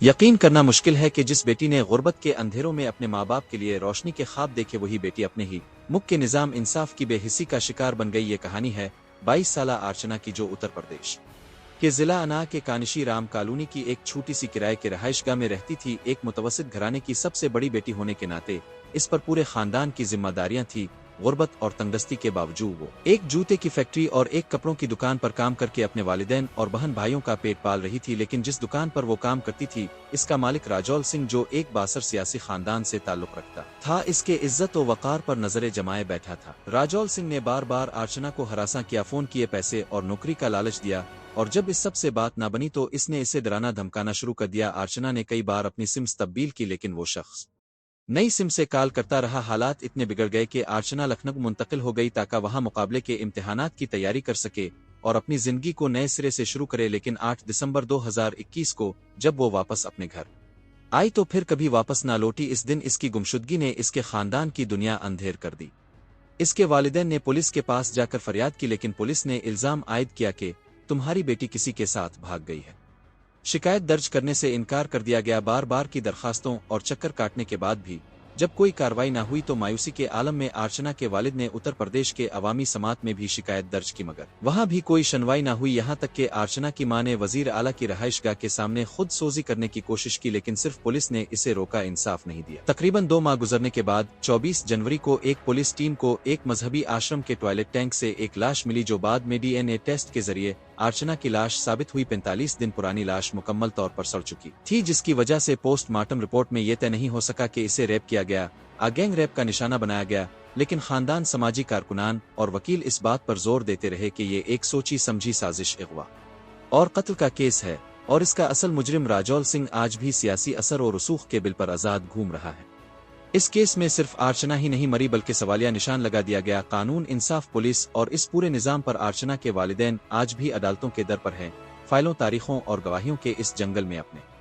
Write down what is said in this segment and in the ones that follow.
یقین کرنا مشکل ہے کہ جس بیٹی نے غربت کے اندھیروں میں اپنے ماں باپ کے لیے روشنی کے خواب دیکھے وہی بیٹی اپنے ہی ملک کے نظام انصاف کی بے حسی کا شکار بن گئی۔ یہ کہانی ہے 22 سالہ ارچنا کی، جو اتر پردیش کے ضلع انا کے کانشی رام کالونی کی ایک چھوٹی سی کرائے کے رہائش گاہ میں رہتی تھی۔ ایک متوسط گھرانے کی سب سے بڑی بیٹی ہونے کے ناطے اس پر پورے خاندان کی ذمہ داریاں تھیں۔ غربت اور تنگدستی کے باوجود وہ ایک جوتے کی فیکٹری اور ایک کپڑوں کی دکان پر کام کر کے اپنے والدین اور بہن بھائیوں کا پیٹ پال رہی تھی۔ لیکن جس دکان پر وہ کام کرتی تھی، اس کا مالک راجول سنگھ، جو ایک بااثر سیاسی خاندان سے تعلق رکھتا تھا، اس کے عزت و وقار پر نظریں جمائے بیٹھا تھا۔ راجول سنگھ نے بار بار ارچنا کو ہراساں کیا، فون کیے، پیسے اور نوکری کا لالچ دیا، اور جب اس سب سے بات نہ بنی تو اس نے اسے ڈرانا دھمکانا شروع کر دیا۔ ارچنا نے کئی بار اپنی سمز تبدیل کی، لیکن وہ شخص نئی سم سے کال کرتا رہا۔ حالات اتنے بگڑ گئے کہ ارچنا لکھنؤ منتقل ہو گئی تاکہ وہاں مقابلے کے امتحانات کی تیاری کر سکے اور اپنی زندگی کو نئے سرے سے شروع کرے۔ لیکن 8 دسمبر 2021 کو جب وہ واپس اپنے گھر آئی تو پھر کبھی واپس نہ لوٹی۔ اس دن اس کی گمشدگی نے اس کے خاندان کی دنیا اندھیر کر دی۔ اس کے والدین نے پولیس کے پاس جا کر فریاد کی، لیکن پولیس نے الزام عائد کیا کہ تمہاری بیٹی کسی کے ساتھ بھاگ گئی ہے۔ شکایت درج کرنے سے انکار کر دیا گیا۔ بار بار کی درخواستوں اور چکر کاٹنے کے بعد بھی جب کوئی کارروائی نہ ہوئی تو مایوسی کے عالم میں ارچنا کے والد نے اتر پردیش کے عوامی سماعت میں بھی شکایت درج کی، مگر وہاں بھی کوئی سنوائی نہ ہوئی۔ یہاں تک کہ ارچنا کی ماں نے وزیر اعلیٰ کی رہائش گاہ کے سامنے خود سوزی کرنے کی کوشش کی، لیکن صرف پولیس نے اسے روکا، انصاف نہیں دیا۔ تقریباً 2 ماہ گزرنے کے بعد 24 جنوری کو ایک پولیس ٹیم کو ایک مذہبی آشرم کے ٹوائلٹ ٹینک سے ایک لاش ملی، جو بعد میں DNA ٹیسٹ کے ذریعے ارچنا کی لاش ثابت ہوئی۔ 45 دن پرانی لاش مکمل طور پر سڑ چکی تھی، جس کی وجہ سے پوسٹ مارٹم رپورٹ میں یہ طے نہیں ہو سکا کہ اسے ریپ کیا گیا۔ گینگ ریپ کا نشانہ بنایا گیا، لیکن خاندان، سماجی کارکنان اور وکیل اس بات پر زور دیتے رہے کہ یہ ایک سوچی سمجھی سازش، اغوا اور قتل کا کیس ہے، اور اس کا اصل مجرم راجول سنگھ آج بھی سیاسی اثر و رسوخ کے بل پر آزاد گھوم رہا ہے۔ اس کیس میں صرف ارچنا ہی نہیں مری، بلکہ سوالیہ نشان لگا دیا گیا۔ قانون، انصاف، پولیس اور اس پورے نظام پر ارچنا کے والدین آج بھی عدالتوں کے در پر ہیں، فائلوں، تاریخوں اور گواہیوں کے اس جنگل میں اپنے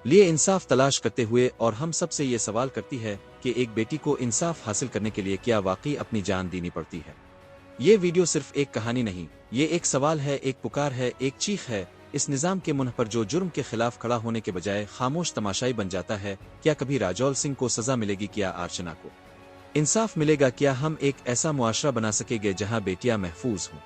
لیے انصاف تلاش کرتے ہوئے۔ اور ہم سب سے یہ سوال کرتی ہے کہ ایک بیٹی کو انصاف حاصل کرنے کے لیے کیا واقعی اپنی جان دینی پڑتی ہے؟ یہ ویڈیو صرف ایک کہانی نہیں، یہ ایک سوال ہے، ایک پکار ہے، ایک چیخ ہے اس نظام کے منہ پر، جو جرم کے خلاف کھڑا ہونے کے بجائے خاموش تماشائی بن جاتا ہے۔ کیا کبھی راجول سنگھ کو سزا ملے گی؟ کیا ارچنا کو انصاف ملے گا؟ کیا ہم ایک ایسا معاشرہ بنا سکیں گے جہاں بیٹیاں محفوظ ہوں؟